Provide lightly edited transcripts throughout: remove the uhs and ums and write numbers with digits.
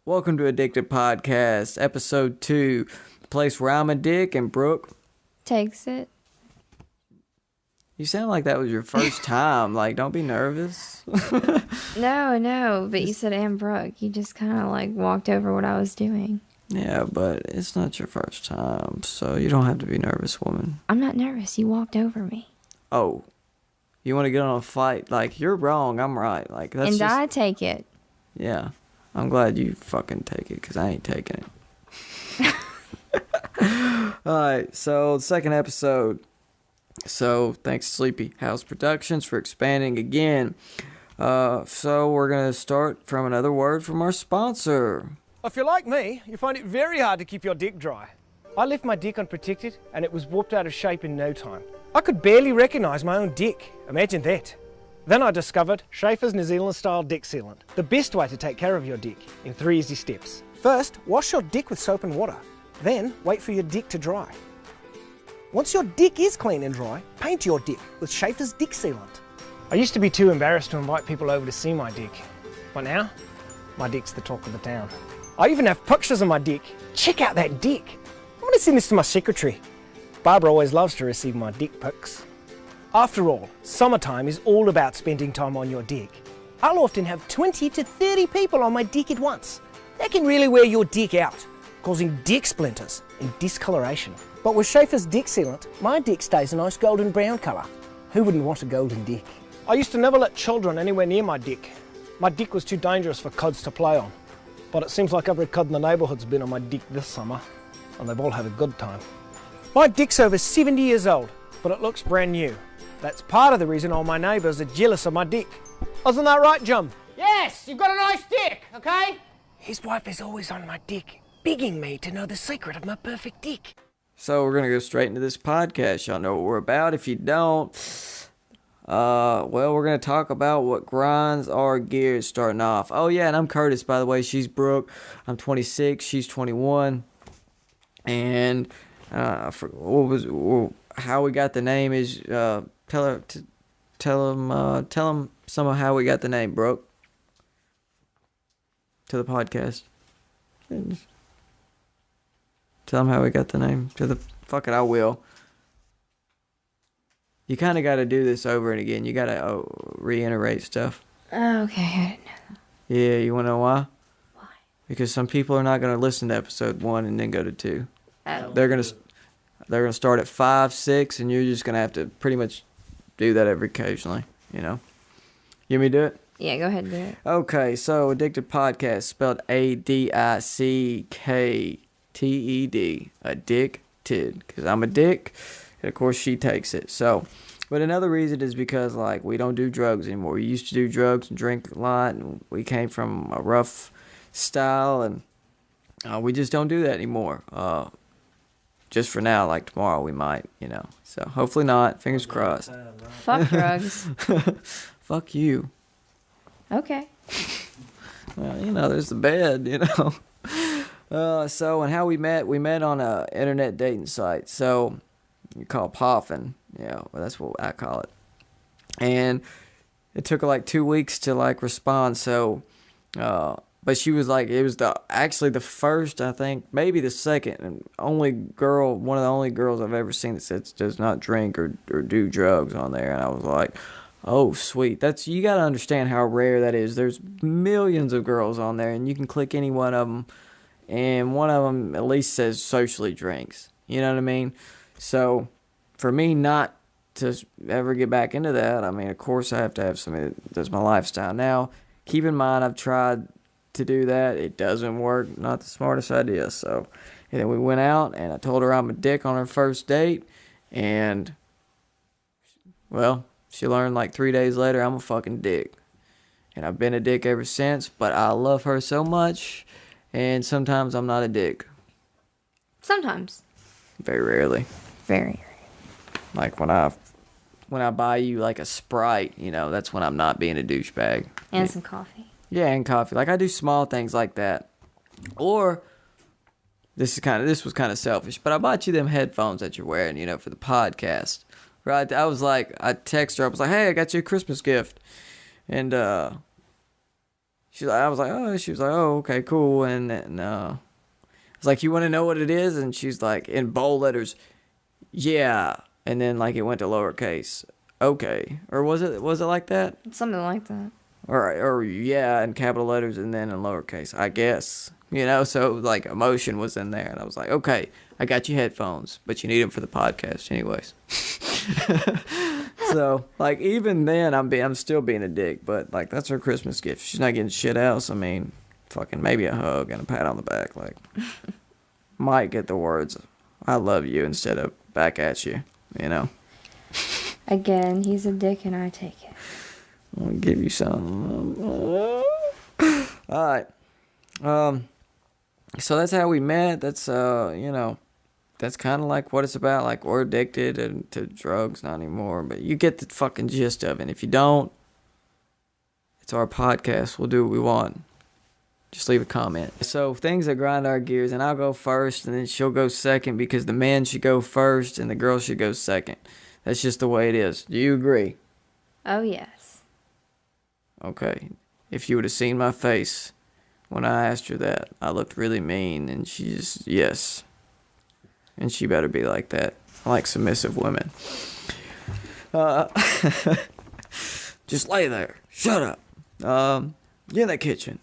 Welcome to Adickted Podcast Ep2, the place where I'm a dick and Brooke takes it. You sound like that was your first time. Like, don't be nervous. No, but you said and Brooke. You just kind of like walked over what I was doing. Yeah, but it's not your first time, so you don't have to be nervous, woman. I'm not nervous. You walked over me. Oh, you want to get on a fight? Like, you're wrong, I'm right. Like, that's and just... I take it. Yeah, I'm glad you fucking take it, because I ain't taking it. Alright, so the second episode. So, thanks Sleepy House Productions for expanding again. So, we're going to start from another word from our sponsor. If you're like me, you find it very hard to keep your dick dry. I left my dick unprotected and it was whooped out of shape in no time. I could barely recognise my own dick. Imagine that. Then I discovered Schaefer's New Zealand style dick sealant. The best way to take care of your dick in 3 easy steps. First, wash your dick with soap and water. Then, wait for your dick to dry. Once your dick is clean and dry, paint your dick with Schaefer's dick sealant. I used to be too embarrassed to invite people over to see my dick. But now, my dick's the talk of the town. I even have pictures of my dick. Check out that dick. I'm going to send this to my secretary. Barbara always loves to receive my dick pics. After all, summertime is all about spending time on your dick. I'll often have 20 to 30 people on my dick at once. That can really wear your dick out, causing dick splinters and discoloration. But with Schaefer's dick sealant, my dick stays a nice golden brown colour. Who wouldn't want a golden dick? I used to never let children anywhere near my dick. My dick was too dangerous for kids to play on. But it seems like every kid in the neighbourhood's been on my dick this summer, and they've all had a good time. My dick's over 70 years old, but it looks brand new. That's part of the reason all my neighbours are jealous of my dick. Isn't that right, Jim? Yes, you've got a nice dick, okay? His wife is always on my dick, begging me to know the secret of my perfect dick. So we're going to go straight into this podcast. Y'all know what we're about. If you don't, well, we're going to talk about what grinds our gears starting off. Oh, yeah, and I'm Curtis, by the way. She's Brooke. I'm 26. She's 21. And how we got the name is, tell them some of how we got the name, Brooke, to the podcast. Tell them how we got the name. Fuck it, I will. You kind of got to do this over and again. You got to reiterate stuff. Okay, I didn't know that. Yeah, you want to know why? Why? Because some people are not going to listen to episode 1 and then go to 2. Oh. They're gonna start at 5, 6, and you're just gonna have to pretty much do that every occasionally. You know. You want me to do it? Yeah, go ahead and do it. Okay, so Adickted Podcast, spelled Adickted. Addicted, because I'm a dick, and of course she takes it. So, but another reason is because, like, we don't do drugs anymore. We used to do drugs and drink a lot, and we came from a rough style, and we just don't do that anymore. Just for now, like tomorrow we might, you know. So hopefully not. Fingers crossed. Fuck drugs. Fuck you. Okay. Well, you know, there's the bed, you know. So, and how we met on a internet dating site. So, you call it Poffin. Yeah, well, that's what I call it. And it took her like 2 weeks to like respond. So, but she was like, it was actually the first, I think, maybe the second, and only girl, one of the only girls I've ever seen that says does not drink or do drugs on there. And I was like, oh, sweet. You got to understand how rare that is. There's millions of girls on there, and you can click any one of them. And one of them at least says socially drinks. You know what I mean? So, for me not to ever get back into that, I mean, of course I have to have somebody that does my lifestyle. Now, keep in mind, I've tried to do that. It doesn't work. Not the smartest idea. So, and then we went out, and I told her I'm a dick on our first date. And, well, she learned like 3 days later I'm a fucking dick. And I've been a dick ever since, but I love her so much. And sometimes I'm not a dick. Sometimes. Very rarely. Very rare. Like when I buy you like a Sprite, you know, that's when I'm not being a douchebag. And some coffee. Yeah, and coffee. Like I do small things like that. Or this was kind of selfish, but I bought you them headphones that you're wearing, you know, for the podcast. Right? I texted her, I was like, hey, I got you a Christmas gift. And I was like, oh, she was like, oh, okay, cool. And then, I was like, you want to know what it is? And she's like, in bold letters, yeah. And then like it went to lowercase. Okay. Or was it like that? Something like that. Or yeah, in capital letters and then in lowercase, I guess. You know, so like emotion was in there. And I was like, okay, I got you headphones, but you need them for the podcast anyways. So like even then I'm still being a dick, but like that's her Christmas gift. She's not getting shit else. I mean, fucking maybe a hug and a pat on the back. Like might get the words I love you instead of back at you, you know. Again, he's a dick and I take it. I'll give you some. Alright. So that's how we met. That's you know, that's kind of like what it's about. Like we're addicted to drugs, not anymore, but you get the fucking gist of it. And if you don't, it's our podcast. We'll do what we want. Just leave a comment. So things that grind our gears, and I'll go first, and then she'll go second because the man should go first and the girl should go second. That's just the way it is. Do you agree? Oh, yes. Okay. If you would have seen my face when I asked her that, I looked really mean, and she just, yes. And she better be like that. I like submissive women. Just lay there. Shut up. Get in that kitchen.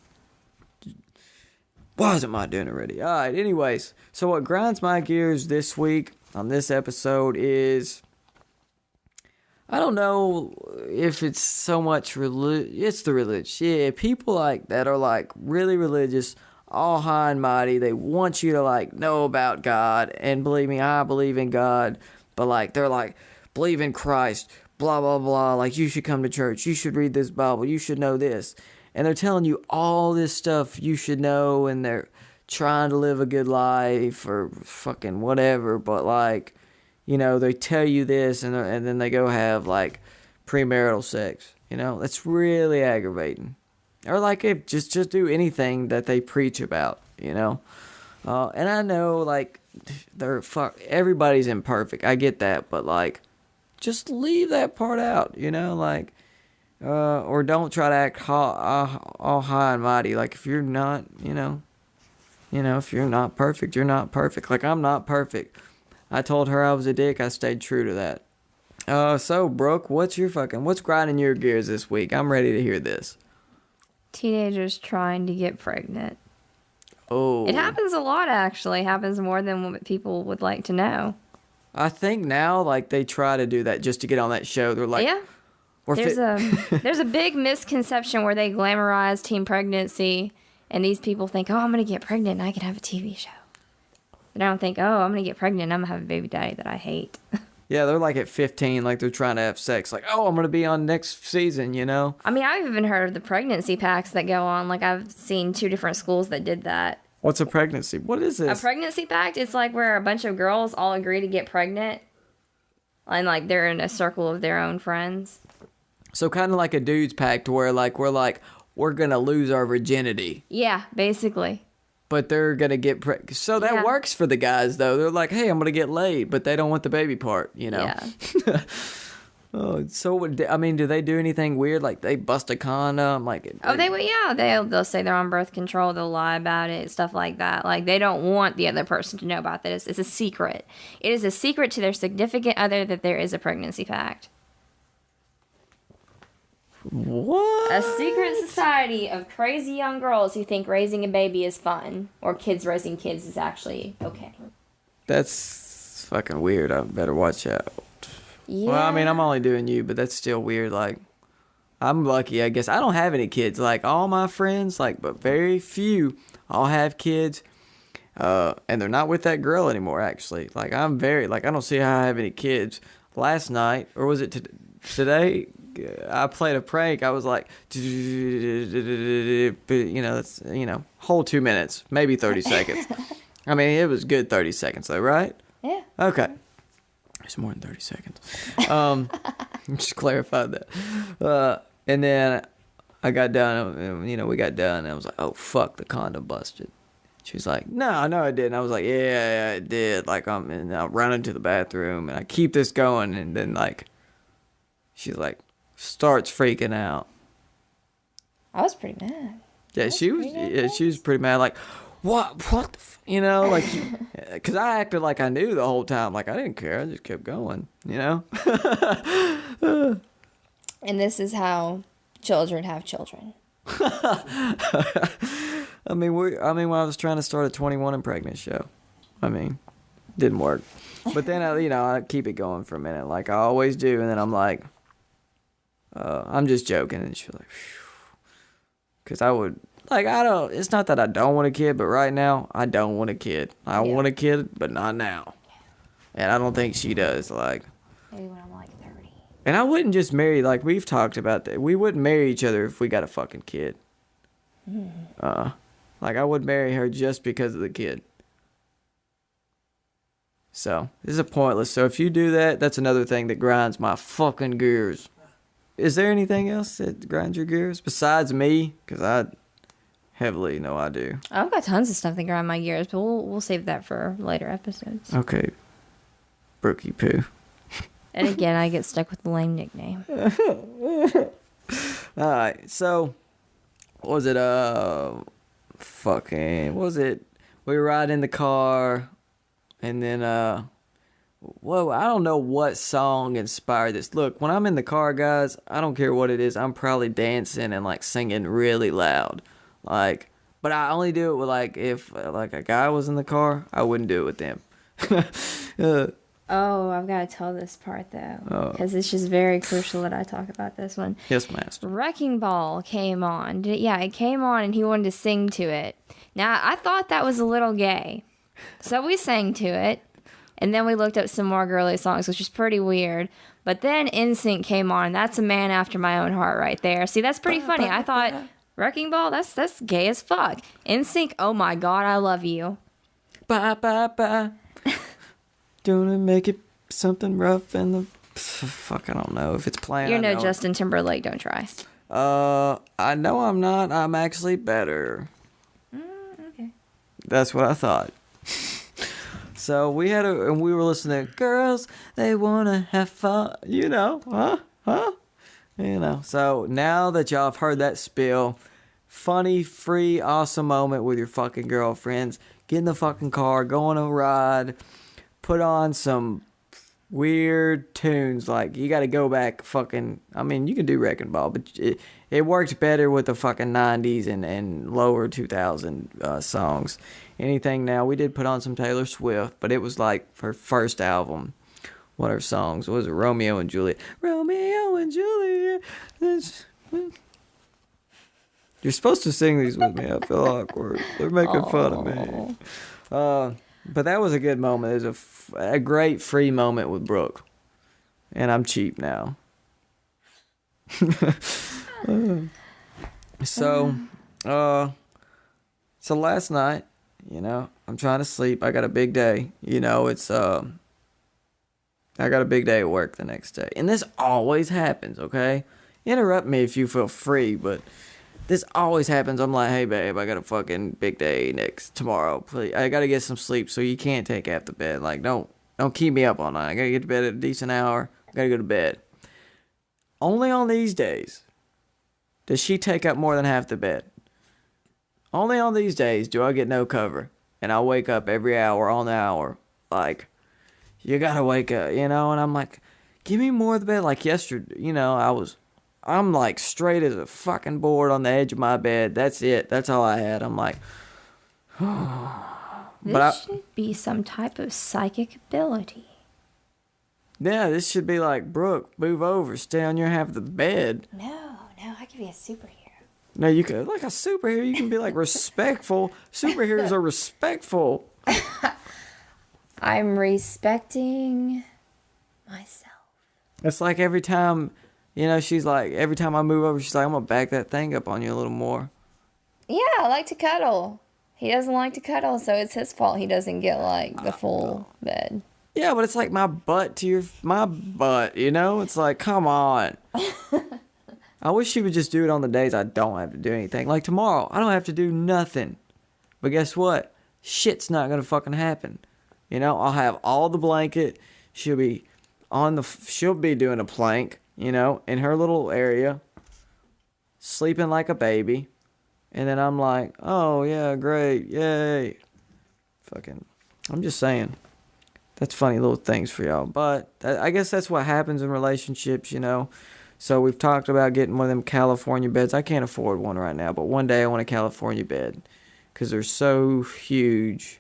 Why isn't my dinner ready? Alright, anyways. So what grinds my gears this week on this episode is, I don't know if it's so much it's the religion. Yeah, people like that are like really religious, all high and mighty. They want you to like know about God, and believe me, I believe in God, but like they're like, believe in Christ, blah blah blah, like you should come to church, you should read this Bible, you should know this. And they're telling you all this stuff you should know, and they're trying to live a good life or fucking whatever, but like, you know, they tell you this and then they go have like premarital sex. You know, that's really aggravating. Or like if just do anything that they preach about, you know. And I know like everybody's imperfect. I get that, but like just leave that part out, you know, like or don't try to act all high and mighty. Like if you're not, you know, if you're not perfect, you're not perfect. Like I'm not perfect. I told her I was a dick. I stayed true to that. So Brooke, what's grinding your gears this week? I'm ready to hear this. Teenagers trying to get pregnant. Oh. It happens a lot, actually. It happens more than what people would like to know. I think now, like, they try to do that just to get on that show. They're like, yeah. There's a big misconception where they glamorize teen pregnancy, and these people think, oh, I'm going to get pregnant and I can have a TV show. But I don't think, oh, I'm going to get pregnant and I'm going to have a baby daddy that I hate. Yeah, they're like at 15, like they're trying to have sex. Like, oh, I'm going to be on next season, you know? I mean, I've even heard of the pregnancy packs that go on. Like, I've seen 2 different schools that did that. What's a pregnancy? What is this? A pregnancy pact? It's like where a bunch of girls all agree to get pregnant. And, like, they're in a circle of their own friends. So kind of like a dude's pact where, like, we're going to lose our virginity. Yeah, basically. But they're going to get pregnant. So that works for the guys, though. They're like, hey, I'm going to get laid, but they don't want the baby part, you know? Yeah. Oh, so, I mean, do they do anything weird? Like, they bust a condom? Like, they'll say they're on birth control. They'll lie about it, stuff like that. Like, they don't want the other person to know about that. It's a secret. It is a secret to their significant other that there is a pregnancy pact. What? A secret society of crazy young girls who think raising a baby is fun, or kids raising kids is actually okay. That's fucking weird. I better watch out. Yeah. Well, I mean, I'm only doing you, but that's still weird. Like, I'm lucky, I guess. I don't have any kids. Like, all my friends, like, but very few, all have kids. And they're not with that girl anymore, actually. Like, I don't see how I have any kids. Last night, or was it today? I played a prank. I was like, that's, whole 2 minutes, maybe 30 seconds. I mean, it was good 30 seconds though, right? Yeah. Okay. It's more than 30 seconds. Just clarified that. And then I got done, and, we got done, and I was like, oh, fuck, the condom busted. She was like, no, it didn't. I was like, yeah, it did. Like, and I run into the bathroom, and I keep this going, and then, like, she's like, starts freaking out. I was pretty mad. Yeah, she was pretty mad. Like, what the you know, like, because I acted like I knew the whole time. Like, I didn't care. I just kept going, you know? And this is how children have children. I mean, when I was trying to start a 21 and pregnant show, I mean, didn't work. But then, I keep it going for a minute, like I always do. And then I'm like, I'm just joking. And she's like, because I would, like, it's not that I don't want a kid, but right now, I don't want a kid. I want a kid, but not now. And I don't think she does, like. Maybe when I'm like 30. And I wouldn't just marry, like, we've talked about that. We wouldn't marry each other if we got a fucking kid. Like, I would marry her just because of the kid. So, this is pointless. So, if you do that, that's another thing that grinds my fucking gears. Is there anything else that grinds your gears besides me? Because I heavily know I do. I've got tons of stuff that grind my gears, but we'll save that for later episodes. Okay. Brookie Poo. And again, I get stuck with the lame nickname. Alright, so, what was it, we were riding in the car, and then, I don't know what song inspired this. Look, when I'm in the car, guys, I don't care what it is, I'm probably dancing and, like, singing really loud, like, but I only do it with, like, if, like, a guy was in the car, I wouldn't do it with them. Oh, I've got to tell this part, though, because it's just very crucial that I talk about this one. Yes, master. Wrecking Ball came on. It came on, and he wanted to sing to it. Now, I thought that was a little gay, so we sang to it, and then we looked up some more girly songs, which is pretty weird. But then NSYNC came on. That's a man after my own heart right there. See, that's pretty funny. I thought, Wrecking Ball, that's gay as fuck. NSYNC, oh my God, I love you. Bye, bye, bye. Don't make it something rough in the... Fuck, I don't know if it's playing. You're no Justin Timberlake, don't try. I know I'm not. I'm actually better. Okay. That's what I thought. So we were listening to Girls, They Wanna Have Fun. You know, huh? You know, so now that y'all have heard that spill, funny, free, awesome moment with your fucking girlfriends, get in the fucking car, go on a ride, put on some weird tunes, like you gotta go back fucking, I mean, you can do Wrecking Ball, but it works better with the fucking 90s and lower 2000 songs. Anything now, we did put on some Taylor Swift, but it was like her first album. What are songs? What was it? Romeo and Juliet. Romeo and Juliet. You're supposed to sing these with me. I feel awkward. They're making fun of me. But that was a good moment. It was a great free moment with Brooke. And I'm cheap now. So last night, I'm trying to sleep. I got a big day. I got a big day at work the next day. And this always happens, okay? Interrupt me if you feel free, but this always happens. I'm like, hey, babe, I got a fucking big day tomorrow. Please, I got to get some sleep, so you can't take half the bed. Like, don't keep me up all night. I got to get to bed at a decent hour. I got to go to bed. Only on these days does she take up more than half the bed. Only on these days do I get no cover. And I wake up every hour on the hour. Like, you got to wake up, and I'm like, give me more of the bed. Like yesterday, I'm like straight as a fucking board on the edge of my bed. That's it. That's all I had. I'm like, this should be some type of psychic ability. Yeah, this should be like, Brooke, move over, stay on your half of the bed. No, I could be a superhero. No, you could, like a superhero, you can be like respectful. Superheroes are respectful. I'm respecting myself. It's like every time, she's like, every time I move over, she's like, I'm going to back that thing up on you a little more. Yeah, I like to cuddle. He doesn't like to cuddle, so it's his fault he doesn't get, like, the full bed. Yeah, but it's like my butt, It's like, come on. I wish she would just do it on the days I don't have to do anything. Like tomorrow, I don't have to do nothing. But guess what? Shit's not going to fucking happen. I'll have all the blanket. She'll be doing a plank, in her little area, sleeping like a baby. And then I'm like, oh, yeah, great, yay. Fucking, I'm just saying. That's funny little things for y'all. But I guess that's what happens in relationships, you know. So we've talked about getting one of them California beds. I can't afford one right now, but one day I want a California bed because they're so huge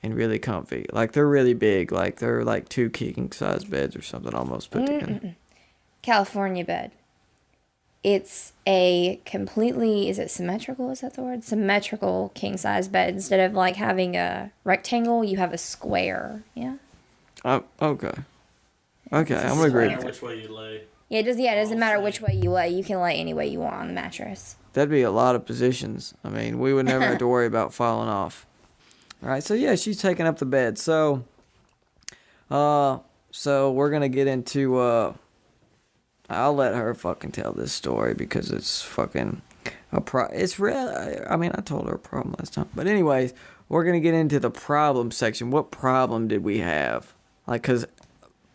and really comfy. Like, they're really big. Like, they're like 2 king-size beds or something almost put together. California bed. It's a completely, is it symmetrical? Is that the word? Symmetrical king-size bed. Instead of, like, having a rectangle, you have a square. Yeah? Oh, okay. Okay, I'm going to agree with matter you. which way you lay. Yeah, it doesn't matter which way you lay. You can lay any way you want on the mattress. That'd be a lot of positions. I mean, we would never have to worry about falling off. All right, so yeah, she's taking up the bed. So we're gonna get into. I'll let her fucking tell this story because it's fucking It's real. I mean, I told her a problem last time, but anyways, we're gonna get into the problem section. What problem did we have? Like, cause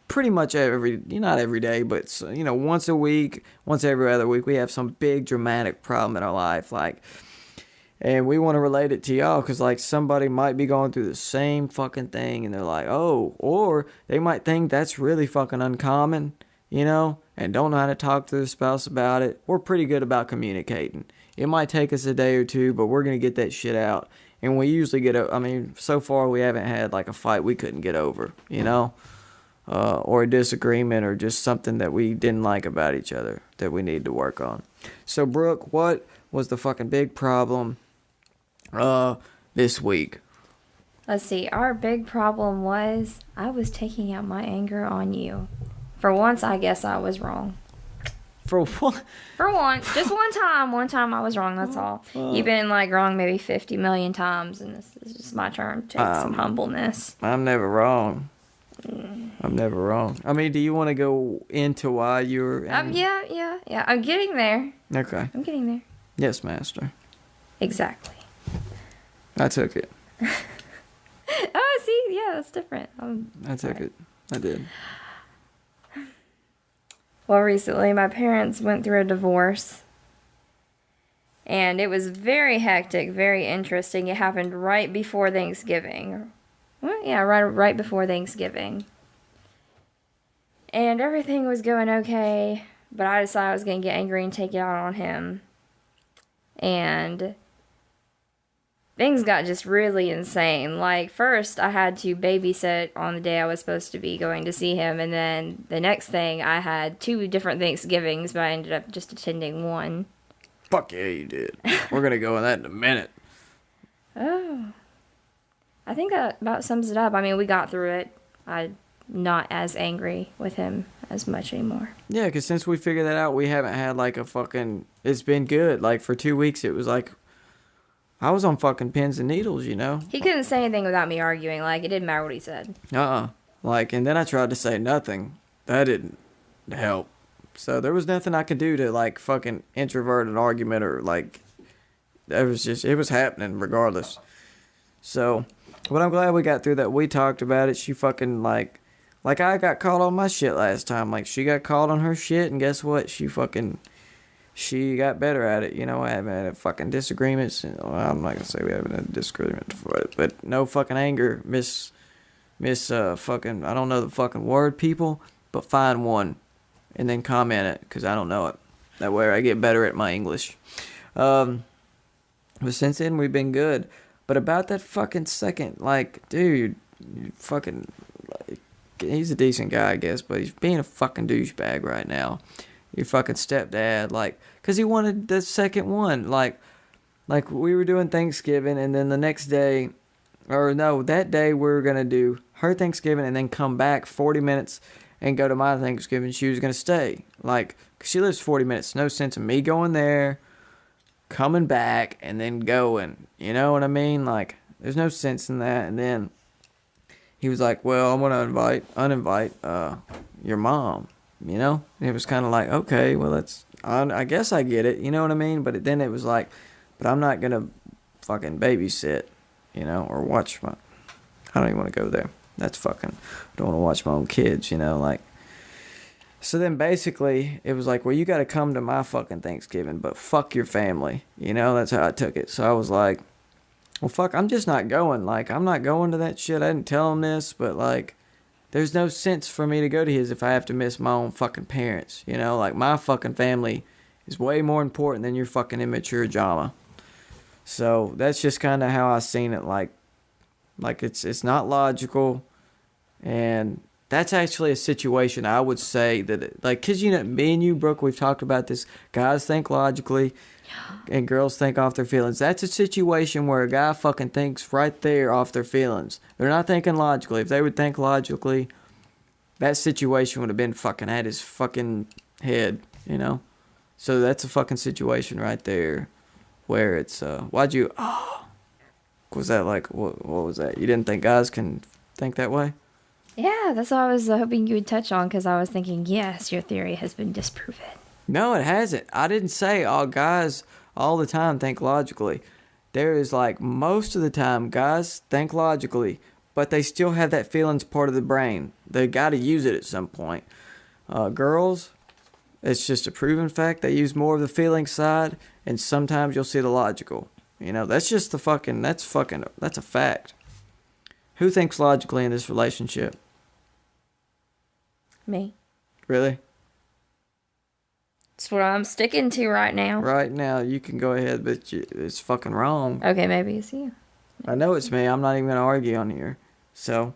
pretty much not every day, but once a week, once every other week, we have some big dramatic problem in our life, like. And we want to relate it to y'all because, like, somebody might be going through the same fucking thing and they're like, oh, or they might think that's really fucking uncommon, and don't know how to talk to their spouse about it. We're pretty good about communicating. It might take us a day or two, but we're going to get that shit out. And we usually so far we haven't had, like, a fight we couldn't get over, or a disagreement or just something that we didn't like about each other that we need to work on. So, Brooke, what was the fucking big problem this week? Let's see. Our big problem was I was taking out my anger on you. For once, I guess I was wrong. For what? For once. Just one time. One time I was wrong, that's all. You've been, wrong maybe 50 million times, and this is just my turn to take some humbleness. I'm never wrong. I'm never wrong. I mean, do you want to go into why you're... Yeah. I'm getting there. Okay. I'm getting there. Yes, master. Exactly. I took it. Oh, see? Yeah, that's different. I took it. I did. Well, recently my parents went through a divorce. And it was very hectic, very interesting. It happened right before Thanksgiving. Well, yeah, right before Thanksgiving. And everything was going okay, but I decided I was going to get angry and take it out on him. And things got just really insane. Like, first, I had to babysit on the day I was supposed to be going to see him, and then the next thing, I had 2 different Thanksgivings, but I ended up just attending one. Fuck yeah, you did. We're going to go on that in a minute. Oh. I think that about sums it up. I mean, we got through it. I'm not as angry with him as much anymore. Yeah, because since we figured that out, we haven't had, a fucking... It's been good. For 2 weeks, it was I was on fucking pins and needles, He couldn't say anything without me arguing. It didn't matter what he said. And then I tried to say nothing. That didn't help. So there was nothing I could do to, fucking introvert an argument or, it was happening regardless. So, but I'm glad we got through that. We talked about it. She fucking, I got caught on my shit last time. She got caught on her shit, and guess what? She got better at it. I haven't had fucking disagreements. Well, I'm not gonna say we haven't had a disagreement for it, but no fucking anger. Miss fucking, I don't know the fucking word, people, but find one and then comment it, because I don't know it. That way I get better at my English. But since then, we've been good. But about that fucking second, dude, fucking, he's a decent guy, I guess, but he's being a fucking douchebag right now. Your fucking stepdad, because he wanted the second one. Like we were doing Thanksgiving, and then the next day, that day we were going to do her Thanksgiving and then come back 40 minutes and go to my Thanksgiving. She was going to stay. 'Cause she lives 40 minutes. No sense in me going there, coming back, and then going. You know what I mean? There's no sense in that. And then he was like, well, I'm going to uninvite your mom. It was kind of okay, well, I guess I get it, you know what I mean? But then it was but I'm not going to fucking babysit, or watch I don't even want to go there. That's fucking, I don't want to watch my own kids, So then basically it was like, well, you got to come to my fucking Thanksgiving, but fuck your family. You know, that's how I took it. So I was like, well, fuck, I'm just not going. Like, I'm not going to that shit. I didn't tell him this, but like, there's no sense for me to go to his if I have to miss my own fucking parents. You know, like, my fucking family is way more important than your fucking immature drama. So that's just kind of how I seen it. Like it's not logical, and that's actually a situation I would say that, like, because, you know, me and you, Brooke, we've talked about this. Guys think logically and girls think off their feelings. That's a situation where a guy fucking thinks right there off their feelings. They're not thinking logically. If they would think logically, that situation would have been fucking at his fucking head, you know? So that's a fucking situation right there where it's, was that like, what was that? You didn't think guys can think that way? Yeah, that's what I was hoping you would touch on, because I was thinking, yes, your theory has been disproven. No, it hasn't. I didn't say all guys all the time think logically. There is, like, most of the time guys think logically, but they still have that feelings part of the brain. They got to use it at some point. Girls, it's just a proven fact. They use more of the feeling side, and sometimes you'll see the logical. You know, that's just that's a fact. Who thinks logically in this relationship? Me. Really? That's what I'm sticking to right now. Right now, you can go ahead, but it's fucking wrong. Okay, maybe it's you. I know it's me. I'm not even going to argue on here. So,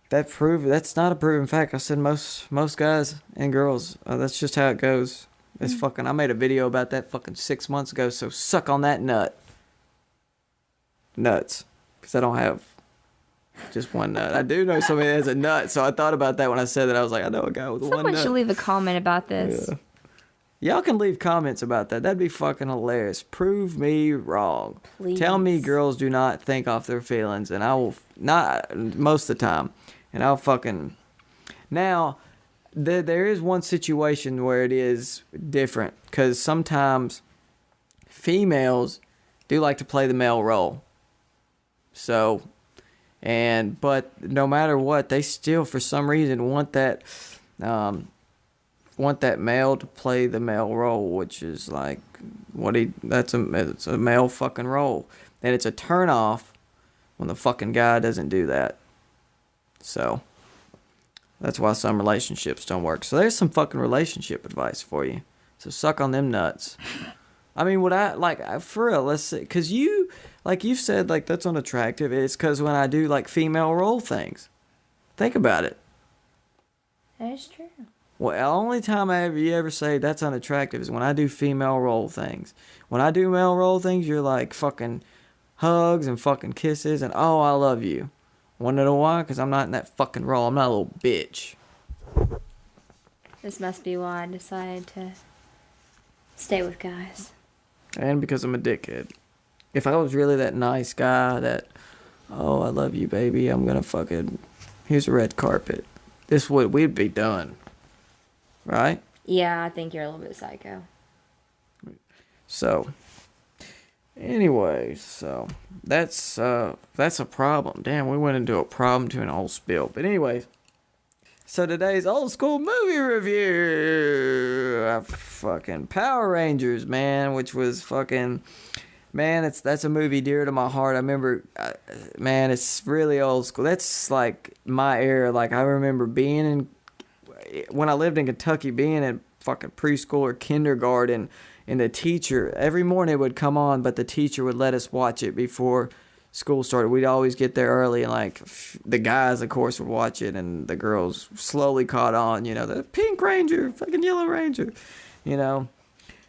that's not a proven fact. I said most guys and girls, that's just how it goes. It's fucking, I made a video about that fucking 6 months ago, so suck on that nut. Nuts. Because I don't have just one nut. I do know somebody that has a nut, so I thought about that when I said that. I was like, I know a guy with one nut. Someone should leave a comment about this. Yeah. Y'all can leave comments about that. That'd be fucking hilarious. Prove me wrong. Please. Tell me girls do not think off their feelings, and I will not most of the time. And I'll fucking... Now, there is one situation where it is different, because sometimes females do like to play the male role. So, but no matter what, they still, for some reason, want that male to play the male role, which is like it's a male fucking role, and it's a turn off when the fucking guy doesn't do that. So that's why some relationships don't work. So there's some fucking relationship advice for you. So suck on them nuts. I mean, for real, let's say, because you, like you've said, like, that's unattractive. It's because when I do, like, female role things. Think about it. That is true. Well, the only time you ever say that's unattractive is when I do female role things. When I do male role things, you're like fucking hugs and fucking kisses and, oh, I love you. Want to know why? Because I'm not in that fucking role. I'm not a little bitch. This must be why I decided to stay with guys. And because I'm a dickhead. If I was really that nice guy that, oh, I love you, baby, I'm going to fucking, here's a red carpet. We'd be done. Right? Yeah, I think you're a little bit psycho. So, anyway, so that's a problem. Damn, we went into a problem to an old spill. But anyways, so today's old school movie review. Fucking Power Rangers, man, which was fucking, man, that's a movie dear to my heart. I remember, man, it's really old school. That's like my era. Like, I remember when I lived in Kentucky, being in fucking preschool or kindergarten, and the teacher, every morning it would come on, but the teacher would let us watch it before school started. We'd always get there early, and like the guys, of course, would watch it, and the girls slowly caught on, you know, the Pink Ranger, fucking Yellow Ranger, you know.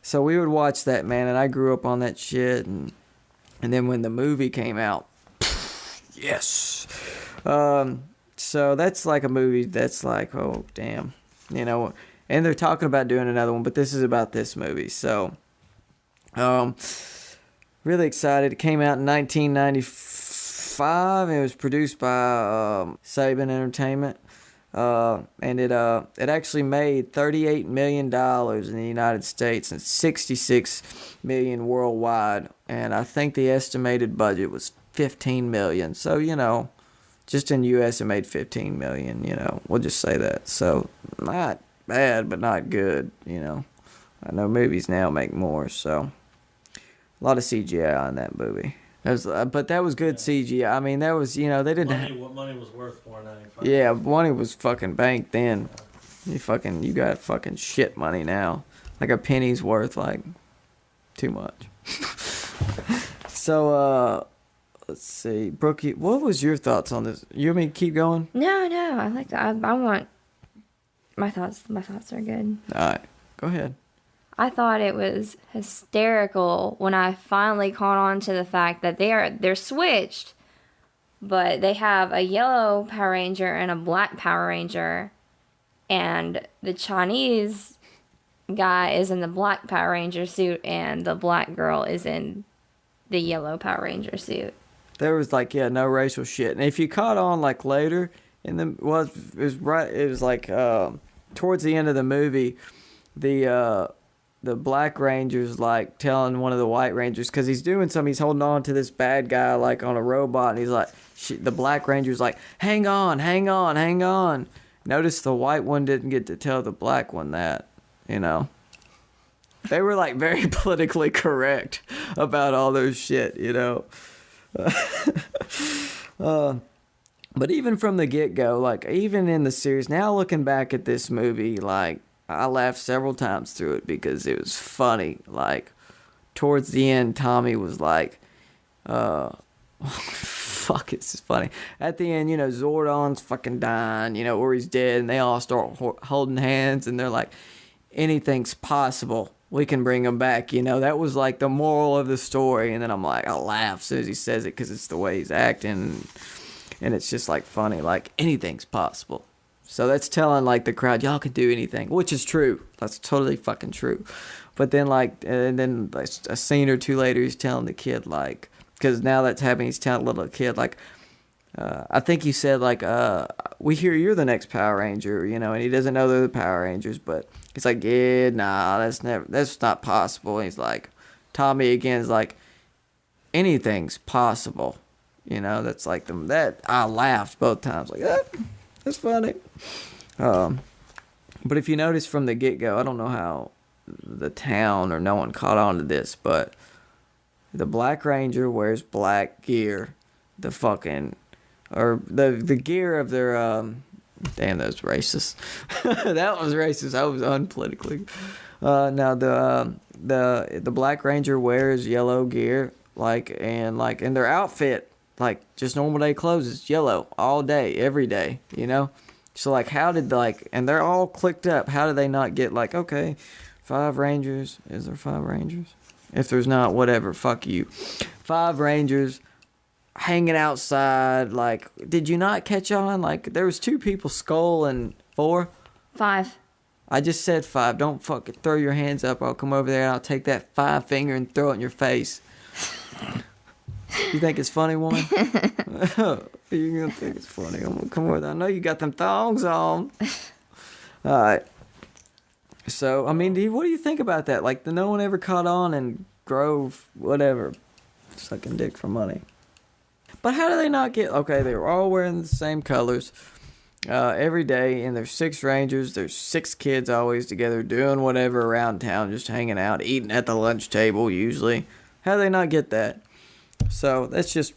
So we would watch that, man, and I grew up on that shit, and then when the movie came out, yes. So that's like a movie that's like, oh, damn, you know, and they're talking about doing another one, but this is about this movie. So, really excited. It came out in 1995, and it was produced by Saban Entertainment, and it actually made $38 million in the United States and $66 million worldwide, and I think the estimated budget was $15 million. So, you know, just in the U.S. it made $15 million, you know. We'll just say that. So, not bad, but not good, you know. I know movies now make more, so a lot of CGI in that movie. But that was good CGI. I mean, that was, you know, they didn't. What money was worth $4.95? Yeah, money was fucking banked then. You got fucking shit money now. Like a penny's worth like too much. So let's see, Brookie, what was your thoughts on this? You want me to keep going? No, I want my thoughts. My thoughts are good. All right, go ahead. I thought it was hysterical when I finally caught on to the fact that they're switched, but they have a yellow Power Ranger and a black Power Ranger, and the Chinese guy is in the black Power Ranger suit and the black girl is in the yellow Power Ranger suit. There was like, yeah, no racial shit. And if you caught on like later in the, well, it was like towards the end of the movie, the Black Ranger's like telling one of the White Rangers, because he's holding on to this bad guy like on a robot, and he's like, the Black Ranger's like, hang on. Notice the white one didn't get to tell the black one that, you know. They were like very politically correct about all those shit, you know. But even from the get-go, like even in the series, now looking back at this movie, like I laughed several times through it because it was funny. Like towards the end, Tommy was like, fuck, it's just funny. At the end, you know, Zordon's fucking dying, you know, or he's dead, and they all start holding hands, and they're like, anything's possible. We can bring him back, you know. That was like the moral of the story. And then I'm like, I laugh as soon as he says it because it's the way he's acting. And it's just like funny, like anything's possible. So that's telling like the crowd, y'all can do anything, which is true. That's totally fucking true. But then like, and then like, a scene or two later, he's telling the kid like, because now that's happening, he's telling the little kid like, I think he said like, we hear you're the next Power Ranger, you know, and he doesn't know they're the Power Rangers, but he's like, yeah, nah, that's not possible. And he's like, Tommy again is like, anything's possible, you know. That's like that I laughed both times, like that's funny. But if you notice from the get-go, I don't know how the town or no one caught on to this, but the Black Ranger wears black gear, the gear of their damn, that was racist. That was racist. I was unpolitically. Now the Black Ranger wears yellow gear, and their outfit, like just normal day clothes, is yellow all day, every day, you know. So like, how did and they're all clicked up. How did they not get like, okay, 5 Rangers? Is there 5 Rangers? If there's not, whatever. Fuck you. 5 Rangers hanging outside. Like, did you not catch on? Like, there was 2 people, Skull and 4. 5. I just said 5. Don't fucking throw your hands up. I'll come over there and I'll take that 5 finger and throw it in your face. You think it's funny, woman? You're gonna think it's funny. I'm gonna come over there. I know you got them thongs on. All right. So, I mean, what do you think about that? Like, no one ever caught on in Grove, whatever, sucking dick for money. But how do they not get... Okay, they were all wearing the same colors every day, and there's 6 Rangers. There's 6 kids always together doing whatever around town, just hanging out, eating at the lunch table usually. How do they not get that? So that's just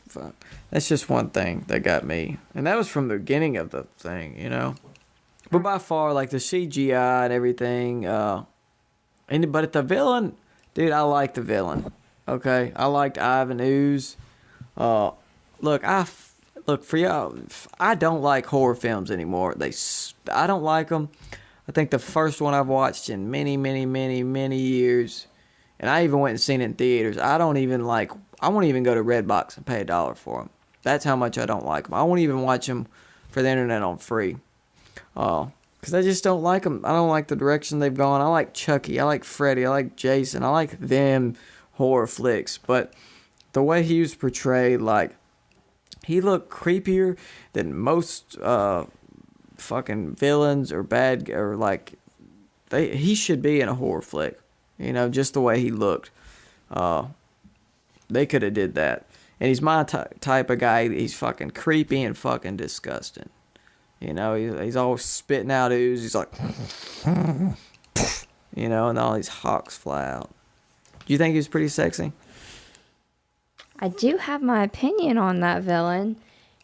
one thing that got me. And that was from the beginning of the thing, you know. But by far, like the CGI and everything, but the villain, dude, I like the villain. Okay, I liked Ivan Ooze. Look for y'all. I don't like horror films anymore. I don't like them. I think the first one I've watched in many, many, many, many years, and I even went and seen it in theaters. I won't even go to Redbox and pay $1 for them. That's how much I don't like them. I won't even watch them for the internet on free. Because I just don't like them. I don't like the direction they've gone. I like Chucky. I like Freddy. I like Jason. I like them horror flicks. But the way he was portrayed, like, he looked creepier than most fucking villains or bad, or like, he should be in a horror flick. You know, just the way he looked. They could have did that. And he's my type of guy. He's fucking creepy and fucking disgusting. You know, he's always spitting out ooze. He's like, you know, and all these hawks fly out. Do you think he was pretty sexy? I do have my opinion on that villain.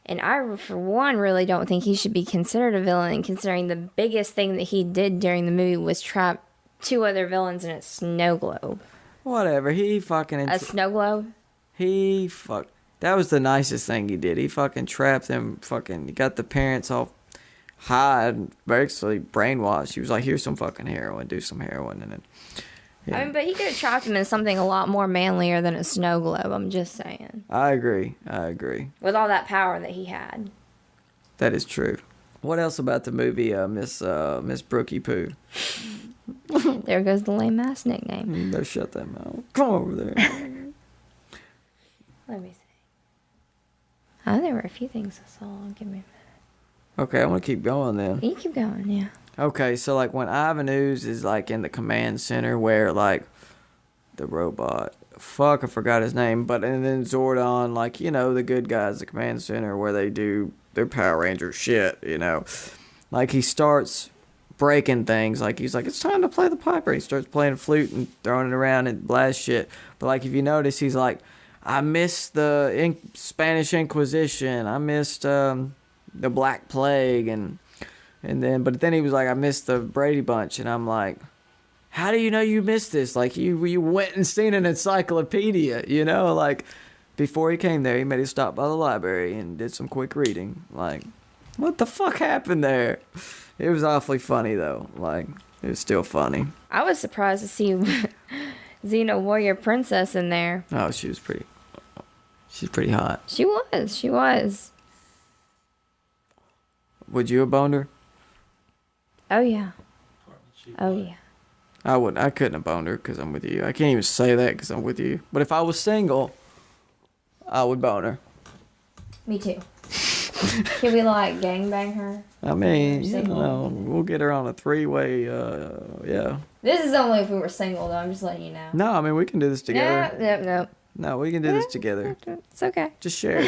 And I, for one, really don't think he should be considered a villain, considering the biggest thing that he did during the movie was trap 2 other villains in a snow globe. Whatever. He fucking... A snow globe? That was the nicest thing he did. He fucking trapped them. He got the parents all high and basically brainwashed. He was like, here's some fucking heroin. Do some heroin. And then... Yeah. I mean, but he could have trapped him in something a lot more manlier than a snow globe. I'm just saying. I agree. With all that power that he had. That is true. What else about the movie, Miss Brookie Poo? There goes the lame ass nickname. No, shut that mouth. Come over there. Let me see. Oh, there were a few things I saw. Give me a minute. Okay, I want to keep going then. You keep going, yeah. Okay, so like when Ivan Ooze is like in the command center where like the robot, fuck, I forgot his name, but and then Zordon, like, you know, the good guys, the command center where they do their Power Ranger shit, you know, like he starts breaking things, like he's like, it's time to play the piper. He starts playing a flute and throwing it around and blast shit. But like if you notice, he's like, I missed the Spanish Inquisition, I missed the Black Plague, but then he was like, I missed the Brady Bunch, and I'm like, how do you know you missed this? Like, you went and seen an encyclopedia, you know? Like, before he came there, he made a stop by the library and did some quick reading. Like, what the fuck happened there? It was awfully funny, though. Like, it was still funny. I was surprised to see Xena Warrior Princess in there. Oh, she's pretty hot. She was. Would you have boned her? Oh, yeah. Oh, yeah. I couldn't have boned her because I'm with you. I can't even say that because I'm with you. But if I was single, I would bone her. Me too. Can we, like, gangbang her? I mean, you know, we'll get her on a 3-way, yeah. This is only if we were single, though. I'm just letting you know. No, I mean, we can do this together. No. No, we can do this together. It's okay. Just share.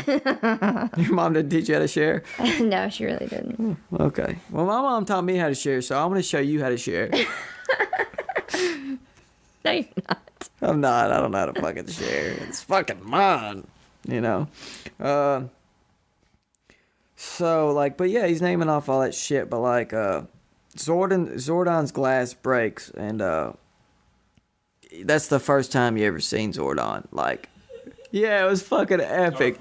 Your mom didn't teach you how to share? No, she really didn't. Okay. Well, my mom taught me how to share, so I'm going to show you how to share. No, you're not. I'm not. I don't know how to fucking share. It's fucking mine, you know. So, like, but yeah, he's naming off all that shit, but, like, Zordon's glass breaks, and, that's the first time you ever seen Zordon. Like, yeah, it was fucking epic.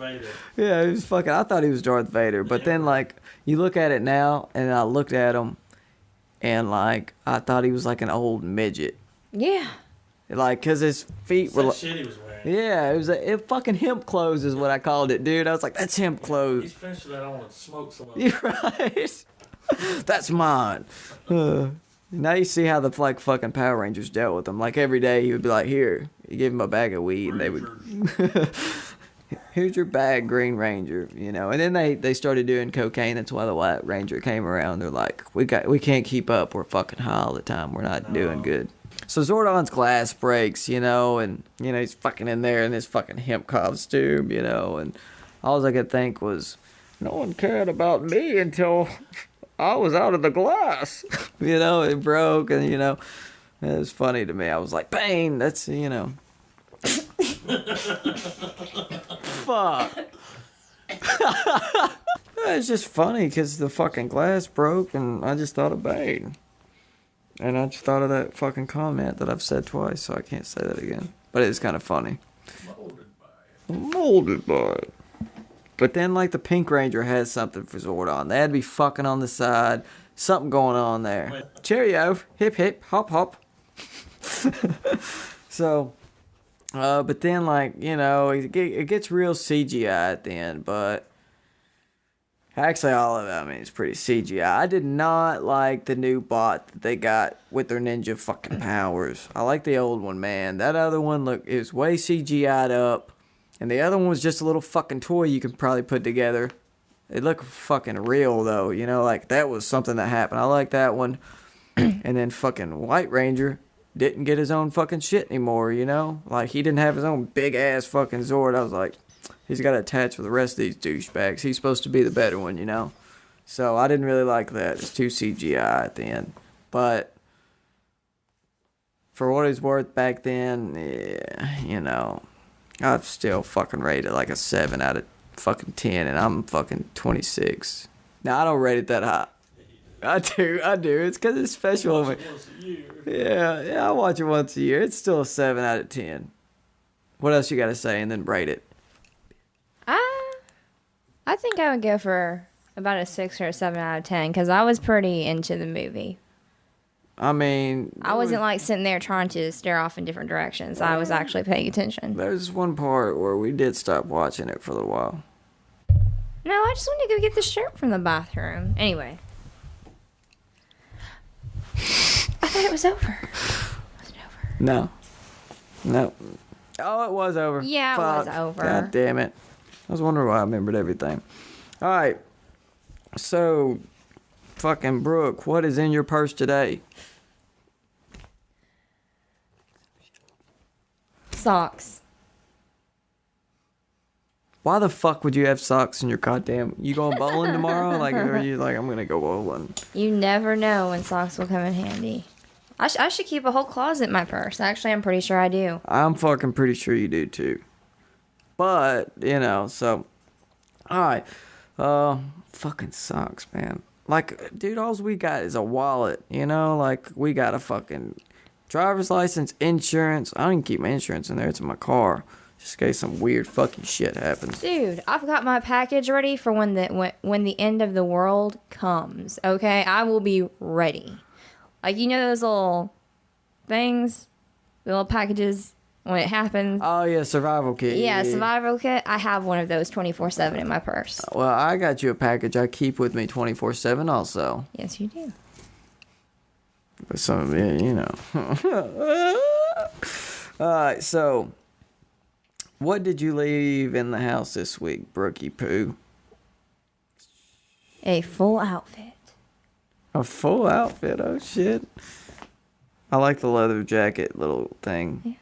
Yeah, it was fucking, I thought he was Darth Vader, but then, like, you look at it now, and I looked at him, and, like, I thought he was, like, an old midget. Yeah. Like, because his feet were... shit he was wearing. Yeah, it fucking hemp clothes is what I called it, dude. I was like, that's hemp clothes. He's finished with that on and smoked some of it. You're right. That's mine. Now you see how the like fucking Power Rangers dealt with him. Like every day he would be like, here, you give him a bag of weed, and they would, here's your bag, Green Ranger, you know. And then they started doing cocaine. That's why the White Ranger came around. They're like, we can't keep up. We're fucking high all the time. We're not doing good. So Zordon's glass breaks, you know, and you know he's fucking in there in his fucking hemp costume, you know, and all I could think was, no one cared about me until I was out of the glass. You know, it broke, and, you know, it was funny to me. I was like, pain, that's, you know. Fuck. It's just funny because the fucking glass broke, and I just thought of Bane. And I just thought of that fucking comment that I've said twice, so I can't say that again. But it's kind of funny. Molded by it. But then, like, the Pink Ranger has something for Zordon. They had to be fucking on the side. Something going on there. Wait. Cheerio. Hip, hip. Hop, hop. So, but then, like, you know, it gets real CGI at the end. But actually, all of it, I mean, it's pretty CGI. I did not like the new bot that they got with their ninja fucking powers. I like the old one, man. That other one, look, it was way CGI'd up. And the other one was just a little fucking toy you could probably put together. It looked fucking real, though. You know, like, that was something that happened. I like that one. And then fucking White Ranger didn't get his own fucking shit anymore, you know? Like, he didn't have his own big-ass fucking Zord. I was like, he's got to attach with the rest of these douchebags. He's supposed to be the better one, you know? So I didn't really like that. It's too CGI at the end. But for what it's worth back then, yeah, you know, I'd still fucking rate it like a 7 out of fucking 10, and I'm fucking 26. Now, I don't rate it that high. I do. It's because it's special. Once a year. Yeah, I watch it once a year. It's still a 7 out of 10. What else you got to say, and then rate it? I think I would go for about a 6 or a 7 out of 10 because I was pretty into the movie. I mean, I wasn't like sitting there trying to stare off in different directions. I was actually paying attention. There's one part where we did stop watching it for a little while. No, I just wanted to go get the shirt from the bathroom. Anyway. I thought it was over. Was it over? No. Oh, it was over. Yeah, it was over. God damn it. I was wondering why I remembered everything. All right. So, fucking Brooke, what is in your purse today? Socks. Why the fuck would you have socks in your goddamn... You going bowling tomorrow? Like, or are you like, I'm going to go bowling? You never know when socks will come in handy. I should keep a whole closet in my purse. Actually, I'm pretty sure I do. I'm fucking pretty sure you do, too. But, you know, so... Alright. Fucking socks, man. Like, dude, all we got is a wallet, you know? Like, we got a fucking driver's license, insurance. I don't even keep my insurance in there. It's in my car. Just in case some weird fucking shit happens. Dude, I've got my package ready for when the end of the world comes, okay? I will be ready. Like, you know those little things? The little packages when it happens? Oh, yeah, survival kit. Yeah, survival kit. I have one of those 24/7 in my purse. Well, I got you a package I keep with me 24/7 also. Yes, you do. But some of it, you know. Alright, so... What did you leave in the house this week, Brookie Poo? A full outfit. A full outfit? Oh, shit. I like the leather jacket little thing. Yeah.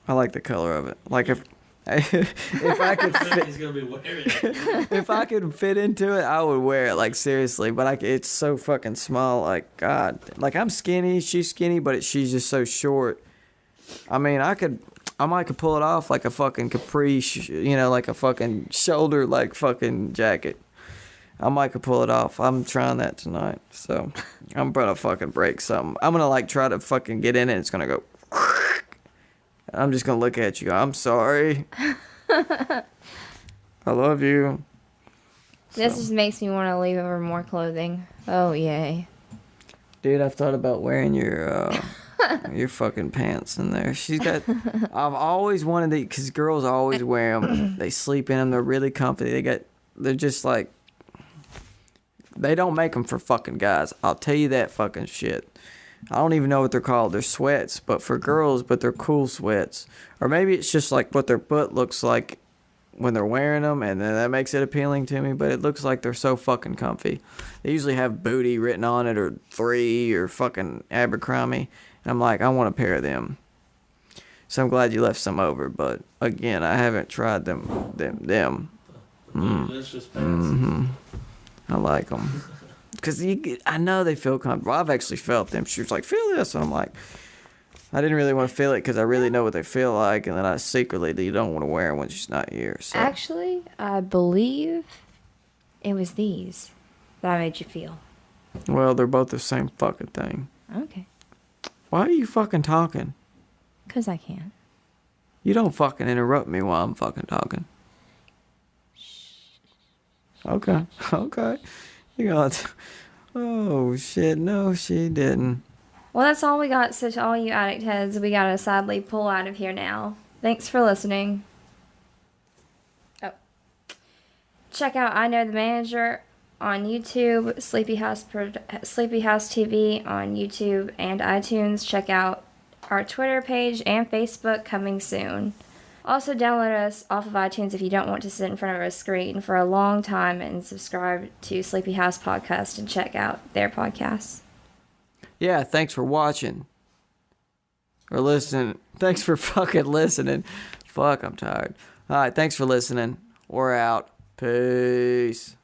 I like the color of it. Like, if I could fit... He's going to be wearing it. If I could fit into it, I would wear it, like, seriously. But it's so fucking small, like, God. Like, I'm skinny, she's skinny, but she's just so short. I mean, I might could pull it off like a fucking capri, you know, like a fucking shoulder, like fucking jacket. I might could pull it off. I'm trying that tonight. So, I'm gonna fucking break something. I'm gonna like try to fucking get in it. It's gonna go. I'm just gonna look at you. I'm sorry. I love you. This just makes me want to leave over more clothing. Oh, yay. Dude, I've thought about wearing your fucking pants in there. She's got... I've always wanted to... Because girls always wear them. They sleep in them. They're really comfy. They're just like... They don't make them for fucking guys. I'll tell you that fucking shit. I don't even know what they're called. They're sweats, but for girls, but they're cool sweats. Or maybe it's just like what their butt looks like when they're wearing them, and then that makes it appealing to me, but it looks like they're so fucking comfy. They usually have booty written on it, or 3, or fucking Abercrombie. And I'm like, I want a pair of them. So I'm glad you left some over, but again, I haven't tried them. Delicious pants. Mm-hmm. I like them. Because I know they feel comfortable. I've actually felt them. She was like, feel this. And I'm like, I didn't really want to feel it because I really know what they feel like. And then I secretly, you don't want to wear them when she's not here. So. Actually, I believe it was these that I made you feel. Well, they're both the same fucking thing. Okay. Why are you fucking talking? Because I can. You don't fucking interrupt me while I'm fucking talking. Okay. You got... Oh, shit. No, she didn't. Well, that's all we got. So to all you addict heads, we got to sadly pull out of here now. Thanks for listening. Oh. Check out I Know the Manager on YouTube, Sleepy House TV on YouTube and iTunes. Check out our Twitter page and Facebook coming soon. Also, download us off of iTunes if you don't want to sit in front of a screen for a long time, and subscribe to Sleepy House Podcast and check out their podcasts. Yeah, thanks for watching. Or listening. Thanks for fucking listening. Fuck, I'm tired. Alright, thanks for listening. We're out. Peace.